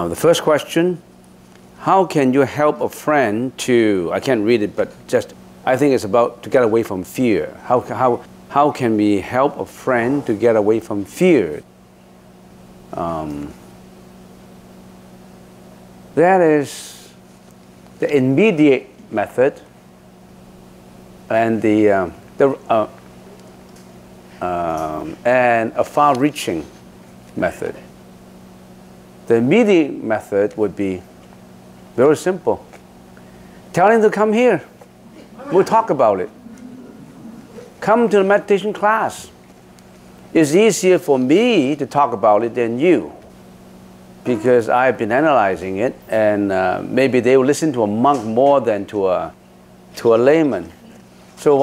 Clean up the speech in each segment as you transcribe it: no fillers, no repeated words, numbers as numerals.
The first question, how can you help a friend to, I can't read it, but just, I think it's about to get away from fear. How can we help a friend to get away from fear? That is the immediate method and and a far-reaching method. The immediate method would be very simple. Tell him to come here. We'll talk about it. Come to the meditation class. It's easier for me to talk about it than you, because I've been analyzing it, and maybe they will listen to a monk more than to a layman. So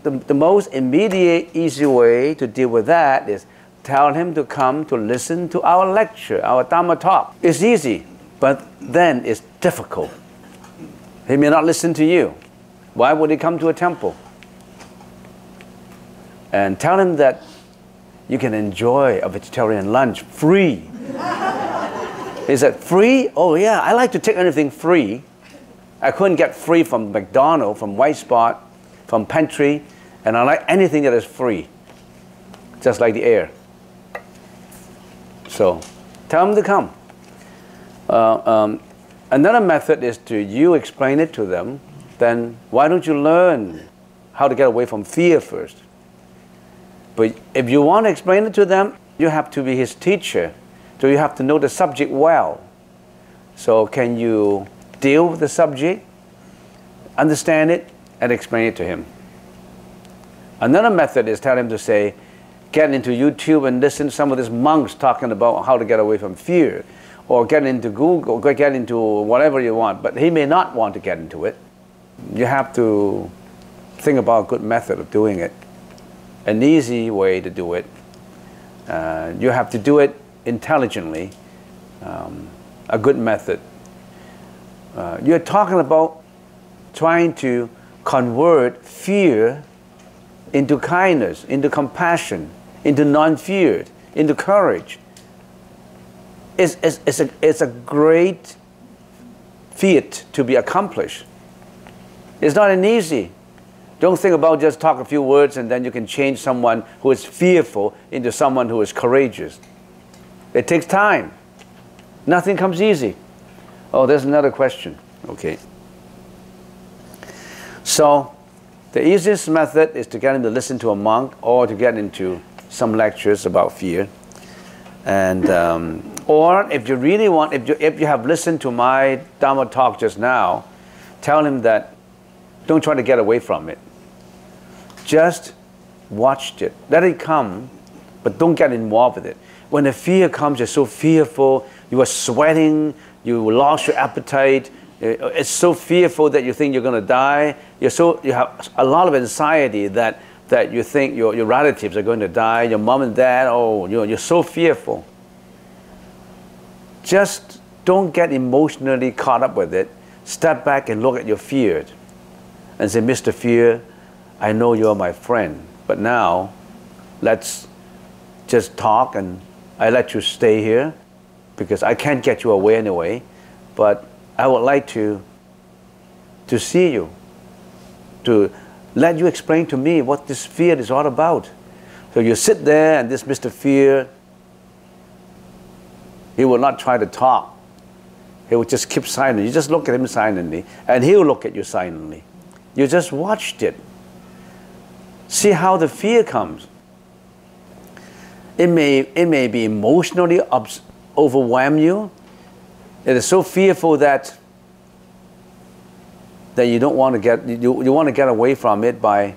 the most immediate, easy way to deal with that is tell him to come to listen to our lecture, our Dharma talk. It's easy, but then it's difficult. He may not listen to you. Why would he come to a temple? And tell him that you can enjoy a vegetarian lunch free. He said, free? Oh yeah, I like to take anything free. I couldn't get free from McDonald's, from White Spot, from Pantry, and I like anything that is free, just like the air. So, tell them to come. Another method is to you explain it to them. Then why don't you learn how to get away from fear first? But if you want to explain it to them, you have to be his teacher. So you have to know the subject well. So can you deal with the subject, understand it, and explain it to him? Another method is tell him to say, get into YouTube and listen to some of these monks talking about how to get away from fear, or get into Google, or get into whatever you want, but he may not want to get into it. You have to think about a good method of doing it, an easy way to do it. You have to do it intelligently, a good method. You're talking about trying to convert fear into kindness, into compassion, into non-fear, into courage. It's a great feat to be accomplished. It's not an easy. Don't think about just talk a few words and then you can change someone who is fearful into someone who is courageous. It takes time. Nothing comes easy. Oh, there's another question. Okay. So, the easiest method is to get him to listen to a monk or to get into some lectures about fear. And, or if you really want, if you have listened to my Dharma talk just now, tell him that don't try to get away from it. Just watch it. Let it come, but don't get involved with it. When the fear comes, you're so fearful, you are sweating, you lost your appetite, it's so fearful that you think you're going to die. You have a lot of anxiety that you think your relatives are going to die, your mom and dad, oh, you're so fearful. Just don't get emotionally caught up with it. Step back and look at your fear and say, Mr. Fear, I know you're my friend, but now let's just talk, and I let you stay here because I can't get you away anyway, but I would like to see you, to let you explain to me what this fear is all about. So you sit there, and this Mr. Fear, he will not try to talk. He will just keep silent. You just look at him silently, and he will look at you silently. You just watched it. See how the fear comes. It may be emotionally overwhelm you. It is so fearful that you don't want to you want to get away from it by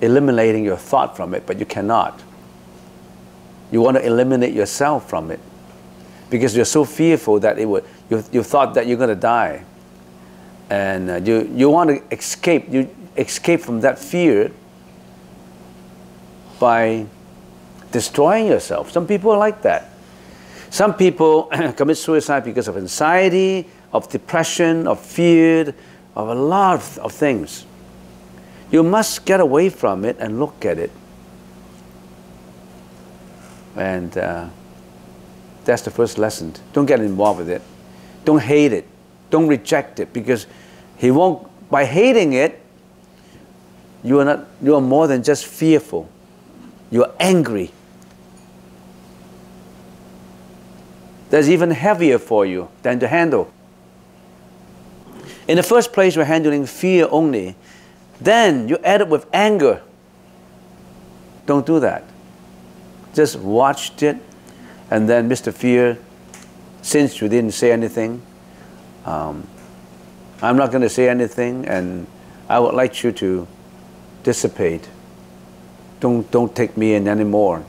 eliminating your thought from it, but you cannot. You want to eliminate yourself from it because you're so fearful that you thought that you're going to die. And you want to escape. You escape from that fear by destroying yourself. Some people are like that. Some people commit suicide because of anxiety, of depression, of fear, of a lot of things. You must get away from it and look at it. And that's the first lesson. Don't get involved with it. Don't hate it. Don't reject it, because he won't. By hating it, you are more than just fearful. You are angry. That's even heavier for you than to handle. In the first place, you're handling fear only. Then you add it with anger. Don't do that. Just watched it, and then Mr. Fear, since you didn't say anything, I'm not going to say anything, and I would like you to dissipate. Don't take me in anymore.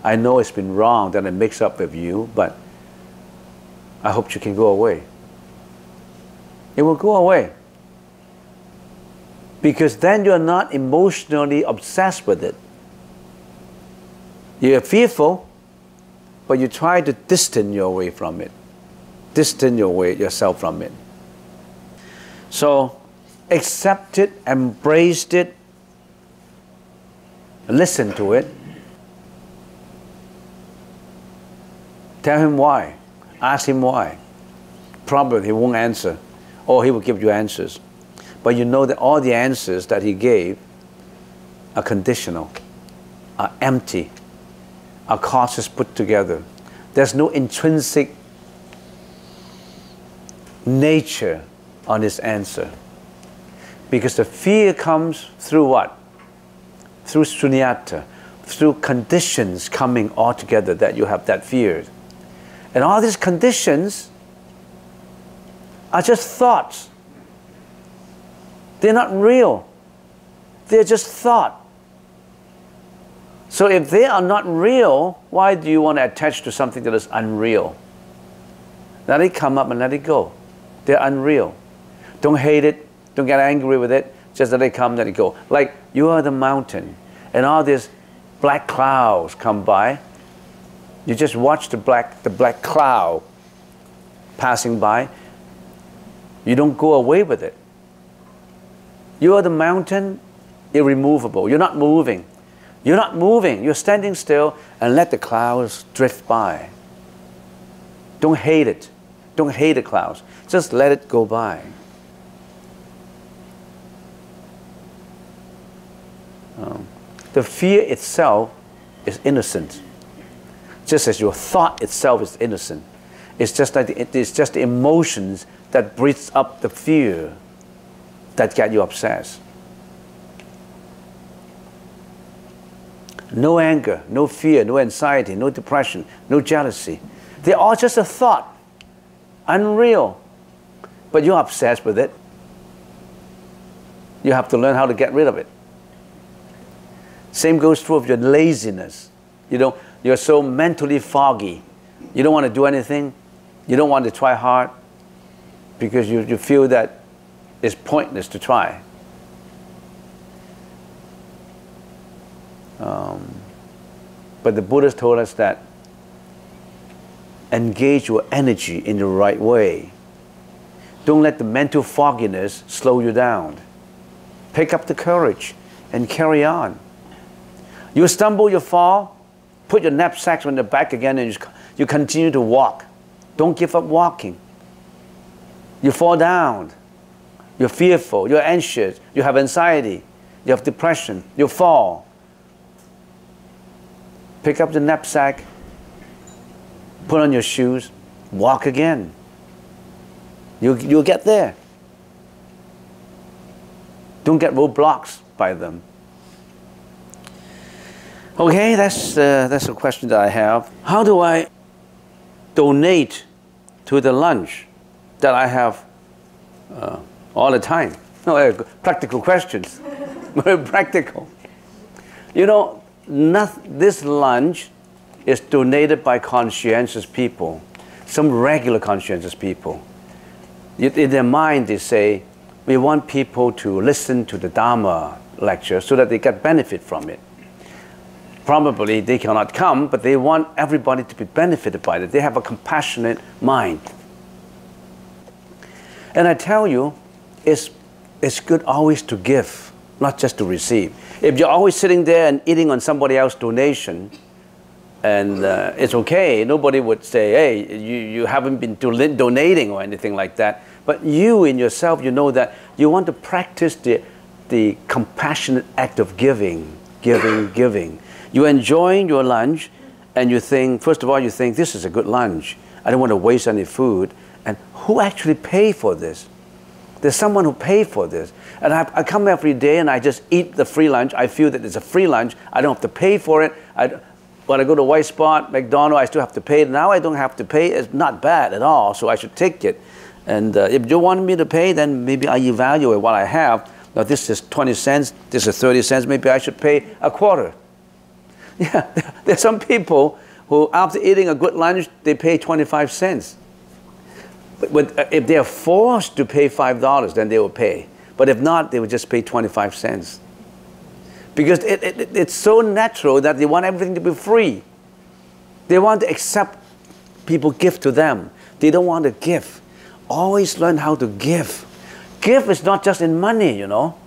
I know it's been wrong that I mix up with you, but I hope you can go away. It will go away. Because then you're not emotionally obsessed with it. You're fearful, but you try to distance your way from it. Distance yourself from it. So, accept it, embrace it, listen to it. Tell him why. Ask him why. Probably he won't answer, or he will give you answers. But you know that all the answers that he gave are conditional, are empty, are causes put together. There's no intrinsic nature on his answer. Because the fear comes through what? Through sunyata, through conditions coming all together that you have that fear. And all these conditions are just thoughts. They're not real. They're just thought. So if they are not real, why do you want to attach to something that is unreal? Let it come up and let it go. They're unreal. Don't hate it. Don't get angry with it. Just let it come, let it go. Like you are the mountain, and all these black clouds come by. You just watch the black cloud passing by. You don't go away with it. You are the mountain, irremovable. You're not moving. You're not moving. You're standing still and let the clouds drift by. Don't hate it. Don't hate the clouds. Just let it go by. The fear itself is innocent. Just as your thought itself is innocent. It's just like it's just the emotions that breeds up the fear that get you obsessed. No anger, no fear, no anxiety, no depression, no jealousy. They're all just a thought. Unreal. But you're obsessed with it. You have to learn how to get rid of it. Same goes true of your laziness. You're so mentally foggy. You don't want to do anything. You don't want to try hard because you feel that it's pointless to try. But the Buddhist told us that engage your energy in the right way. Don't let the mental fogginess slow you down. Pick up the courage and carry on. You stumble, you fall, put your knapsack on the back again and you continue to walk. Don't give up walking. You fall down. You're fearful, you're anxious, you have anxiety, you have depression, you fall. Pick up the knapsack, put on your shoes, walk again. You'll get there. Don't get roadblocks by them. Okay, that's a question that I have. How do I donate to the lunch that I have all the time? No, practical questions. Very practical. You know, this lunch is donated by conscientious people, some regular conscientious people. In their mind, they say, we want people to listen to the Dharma lecture so that they get benefit from it. Probably they cannot come, but they want everybody to be benefited by it. They have a compassionate mind. And I tell you, it's good always to give, not just to receive. If you're always sitting there and eating on somebody else's donation, and it's okay, nobody would say, hey, you haven't been donating or anything like that. But you in yourself, you know that you want to practice the compassionate act of giving. You're enjoying your lunch, and you think, first of all, you think, this is a good lunch. I don't want to waste any food. And who actually paid for this? There's someone who paid for this. And I come every day and I just eat the free lunch. I feel that it's a free lunch. I don't have to pay for it. When I go to White Spot, McDonald's, I still have to pay. Now I don't have to pay. It's not bad at all, so I should take it. And if you want me to pay, then maybe I evaluate what I have. Now this is 20 cents, this is 30 cents, maybe I should pay a quarter. Yeah, there's some people who after eating a good lunch, they pay 25 cents. But if they're forced to pay $5, then they will pay. But if not, they will just pay 25 cents. Because it's so natural that they want everything to be free. They want to accept people give to them. They don't want to give. Always learn how to give. Give is not just in money, you know.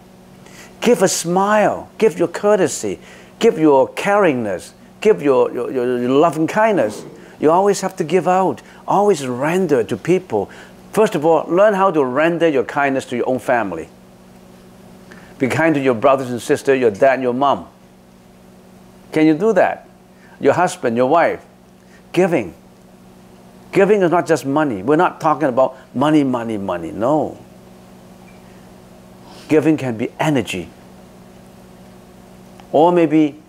Give a smile. Give your courtesy. Give your caringness. Give your loving kindness. You always have to give out. Always render to people. First of all, learn how to render your kindness to your own family. Be kind to your brothers and sisters, your dad and your mom. Can you do that? Your husband, your wife. Giving. Giving is not just money. We're not talking about money, money, money. No. Giving can be energy. Or maybe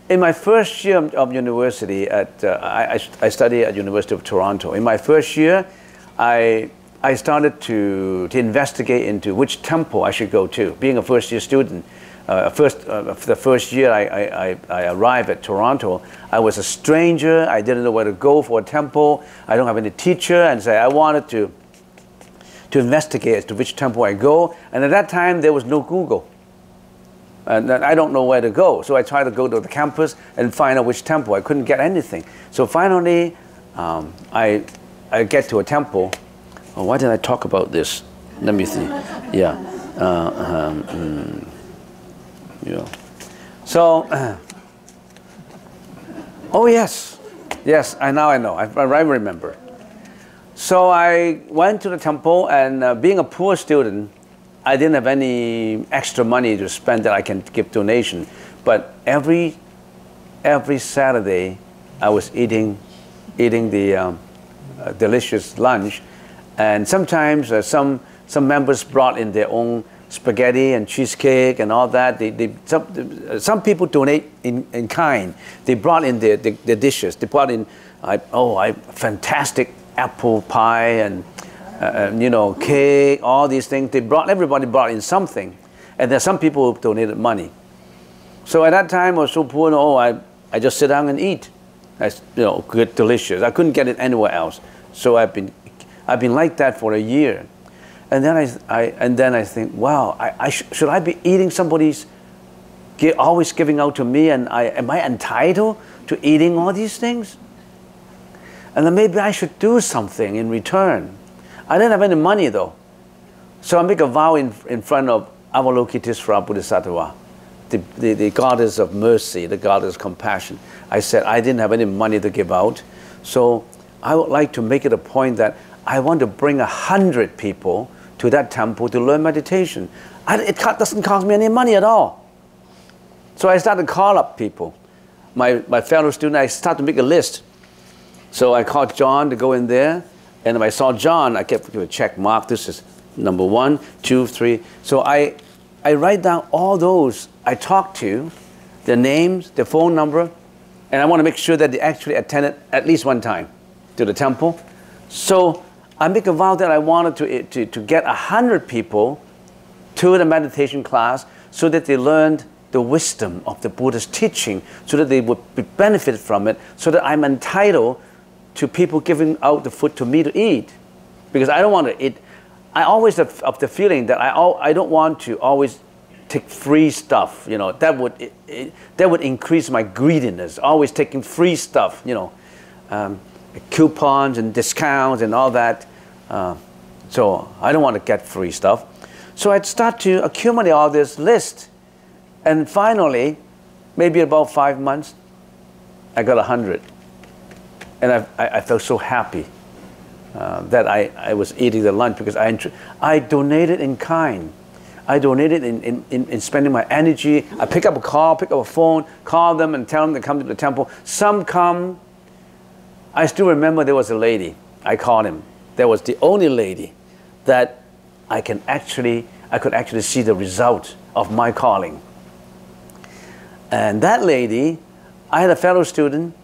in my first year of university, I studied at University of Toronto. In my first year, I started to investigate into which temple I should go to. Being a first-year student, the first year I arrived at Toronto, I was a stranger. I didn't know where to go for a temple. I don't have any teacher, and so I wanted to investigate as to which temple I go. And at that time, there was no Google. And I don't know where to go. So I tried to go to the campus and find out which temple. I couldn't get anything. So finally, I get to a temple. Oh, why did I talk about this? Let me see. Yeah. Yeah. So, oh yes. Yes, now I know. I remember. So I went to the temple, and being a poor student, I didn't have any extra money to spend that I can give donation. But every Saturday, I was eating the delicious lunch, and sometimes some members brought in their own spaghetti and cheesecake and all that. Some people donate in kind. They brought in their dishes. They brought in fantastic apple pie and cake, all these things. Everybody brought in something, and there's some people who donated money. So at that time, I was so poor. I just sit down and eat. Good, delicious. I couldn't get it anywhere else. So I've been like that for a year, and then I think, wow, should I be eating somebody's, always giving out to me, and am I entitled to eating all these things? And then maybe I should do something in return. I didn't have any money though. So I make a vow in front of Avalokitesvara Bodhisattva, the goddess of mercy, the goddess of compassion. I said I didn't have any money to give out, so I would like to make it a point that I want to bring 100 people to that temple to learn meditation. It doesn't cost me any money at all. So I started to call up people. My fellow student, I started to make a list. So I called John to go in there. And if I saw John, I kept a check mark. This is number 1, 2, 3. So I write down all those I talked to, their names, their phone number, and I want to make sure that they actually attended at least one time to the temple. So I make a vow that I wanted to get 100 people to the meditation class so that they learned the wisdom of the Buddha's teaching, so that they would be benefited from it, so that I'm entitled to people giving out the food to me to eat. Because I don't want to eat. I always have of the feeling that I don't want to always take free stuff. You know, that would increase my greediness. Always taking free stuff. You know, coupons and discounts and all that. So I don't want to get free stuff. So I'd start to accumulate all this list, and finally, maybe about 5 months, I got 100, and I felt so happy. That I was eating the lunch because I donated in kind. I donated in spending my energy. I pick up a call, pick up a phone, call them and tell them to come to the temple. Some come. I still remember there was a lady. I called him. There was the only lady that I could actually see the result of my calling. And that lady, I had a fellow student,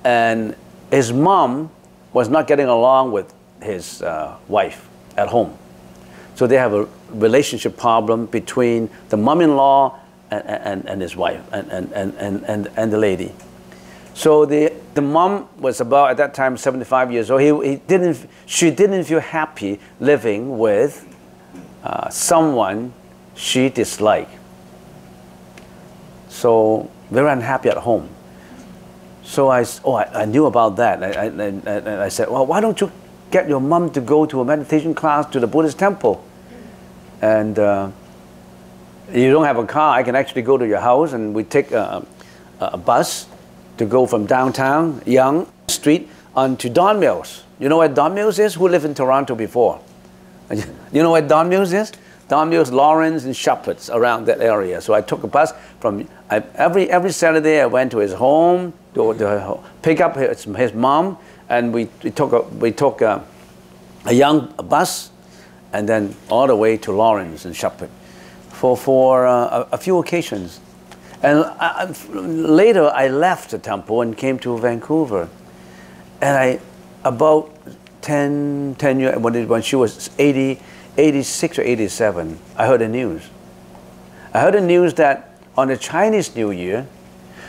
and his mom was not getting along with his wife at home. So they have a relationship problem between the mom-in-law and his wife and the lady. So the mom was about, at that time, 75 years old. She didn't feel happy living with someone she disliked. So very unhappy at home. So I knew about that. I said, well, why don't you get your mom to go to a meditation class to the Buddhist temple? And you don't have a car, I can actually go to your house, and we take a bus to go from downtown, Yonge Street, onto Don Mills. You know where Don Mills is? Who lived in Toronto before? You know where Don Mills is? Don Mills, Lawrence, and Shepherds, around that area. So I took a bus from, every Saturday I went to his home to pick up his mom, and we took a young bus, and then all the way to Lawrence and Shepherd for a few occasions. And later I left the temple and came to Vancouver. And about 10 years, when she was 86 or 87, I heard the news. I heard the news that on the Chinese New Year,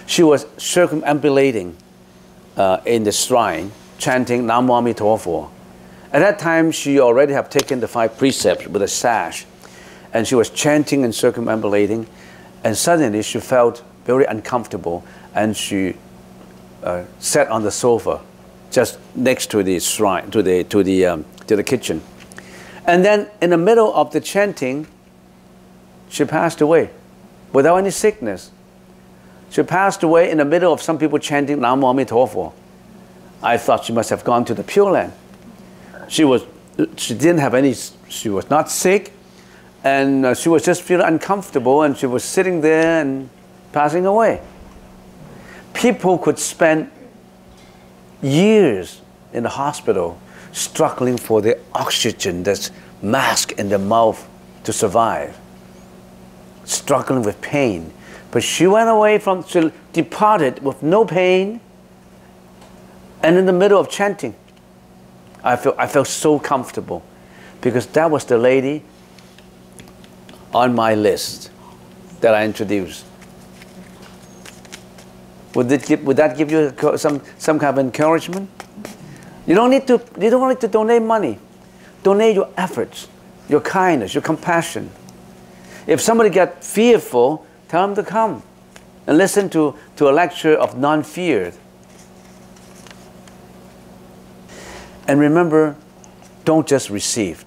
she was circumambulating in the shrine, chanting Nam Mô A Di Tho Pho. At that time, she already had taken the 5 precepts with a sash, and she was chanting and circumambulating, and suddenly she felt very uncomfortable, and she sat on the sofa just next to the shrine, to the kitchen. And then in the middle of the chanting, she passed away without any sickness. She passed away in the middle of some people chanting Nam Mô A Di Tho Pho. I thought she must have gone to the Pure Land. She didn't have any, she was not sick, and she was just feeling uncomfortable, and she was sitting there and passing away. People could spend years in the hospital struggling for the oxygen, this mask in the mouth to survive, struggling with pain. But she went away she departed with no pain, and in the middle of chanting. I felt so comfortable, because that was the lady on my list that I introduced. Would that give you some kind of encouragement? You don't need to donate money. Donate your efforts, your kindness, your compassion. If somebody gets fearful, tell them to come and listen to a lecture of non-fear. And remember, don't just receive.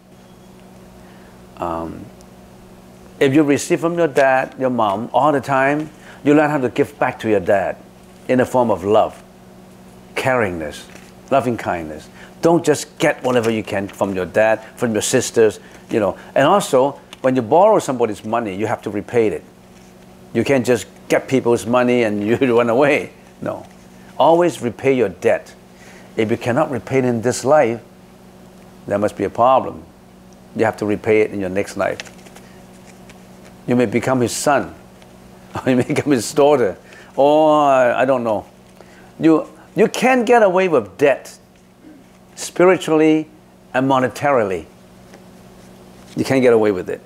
If you receive from your dad, your mom, all the time, you learn how to give back to your dad in the form of love, caringness, loving kindness. Don't just get whatever you can from your dad, from your sisters, you know. And also, when you borrow somebody's money, you have to repay it. You can't just get people's money and you run away. No. Always repay your debt. If you cannot repay it in this life, there must be a problem. You have to repay it in your next life. You may become his son, or you may become his daughter, or I don't know. You can't get away with debt, spiritually and monetarily. You can't get away with it.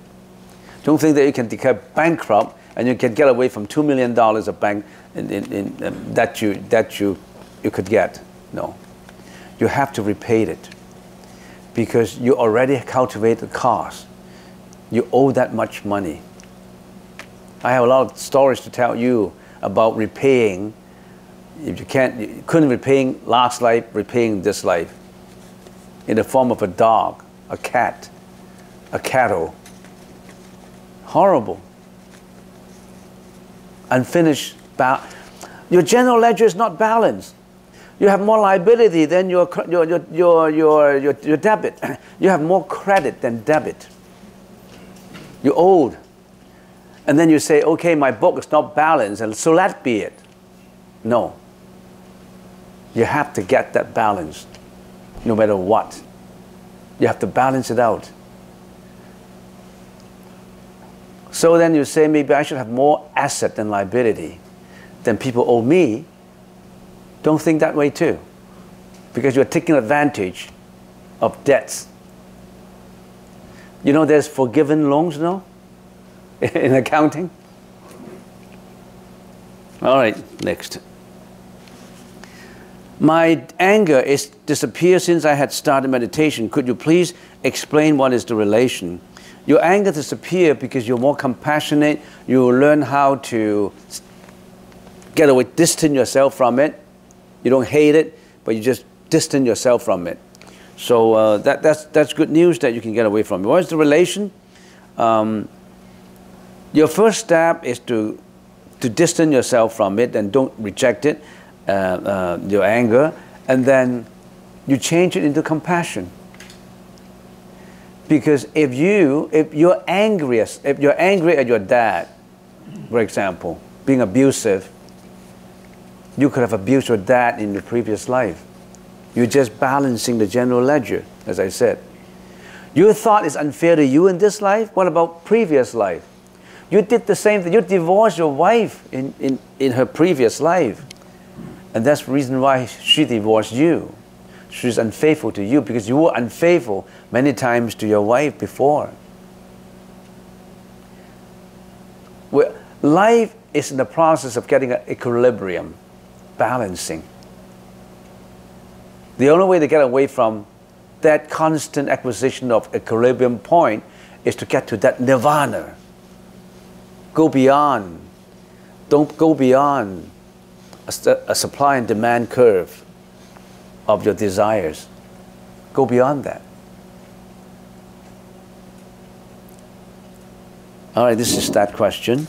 Don't think that you can declare bankrupt and you can get away from $2 million of bank that you could get. No. You have to repay it. because you already cultivate the cause. You owe that much money. I have a lot of stories to tell you about repaying. If you couldn't repaying last life, repaying this life in the form of a dog, a cat, a cattle. Horrible. Unfinished. Your general ledger is not balanced. You have more liability than your debit. You have more credit than debit. You owed. And then you say, okay, my book is not balanced, and so let be it. No. You have to get that balance, no matter what. You have to balance it out. So then you say, maybe I should have more asset than liability. Then people owe me. Don't think that way too, because you're taking advantage of debts. You know there's forgiven loans now in accounting? All right, next. My anger is disappeared since I had started meditation. Could you please explain what is the relation? Your anger disappears because you're more compassionate. You learn how to get away, distance yourself from it. You don't hate it, but you just distance yourself from it. So that's good news that you can get away from it. What is the relation? Your first step is to distance yourself from it and don't reject it, your anger, and then you change it into compassion. Because if you're angry at your dad, for example, being abusive, you could have abused your dad in the previous life. You're just balancing the general ledger, as I said. You thought it's unfair to you in this life. What about previous life? You did the same thing. You divorced your wife in her previous life. And that's the reason why she divorced you. She's unfaithful to you because you were unfaithful many times to your wife before. Life is in the process of getting an equilibrium, balancing. The only way to get away from that constant acquisition of equilibrium point is to get to that nirvana. Go beyond. Don't go beyond a supply and demand curve of your desires. Go beyond that. All right, this is that question.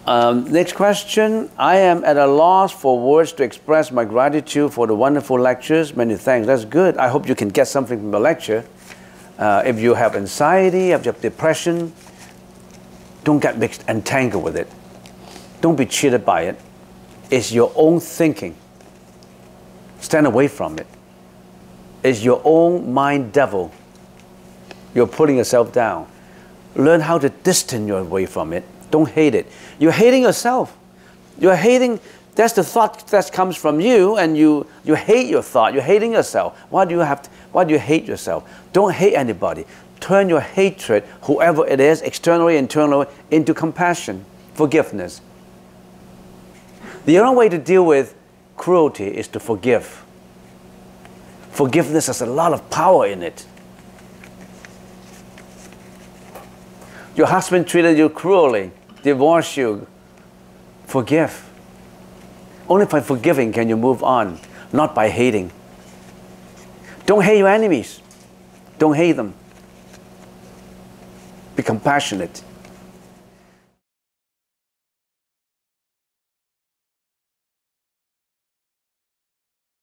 Next question. I am at a loss for words to express my gratitude for the wonderful lectures. Many thanks. That's good. I hope you can get something from the lecture. If you have anxiety, if you have depression, don't get mixed and tangled with it. Don't be cheated by it. It's your own thinking. Stand away from it. It's your own mind devil. You're putting yourself down. Learn how to distance your way from it. Don't hate it. You're hating yourself. You're hating, that's the thought that comes from you, and you hate your thought. You're hating yourself. Why do you hate yourself? Don't hate anybody. Turn your hatred, whoever it is, externally, internally, into compassion, forgiveness. The only way to deal with cruelty is to forgive. Forgiveness has a lot of power in it. Your husband treated you cruelly, divorced you. Forgive. Only by forgiving can you move on, not by hating. Don't hate your enemies. Don't hate them. Be compassionate.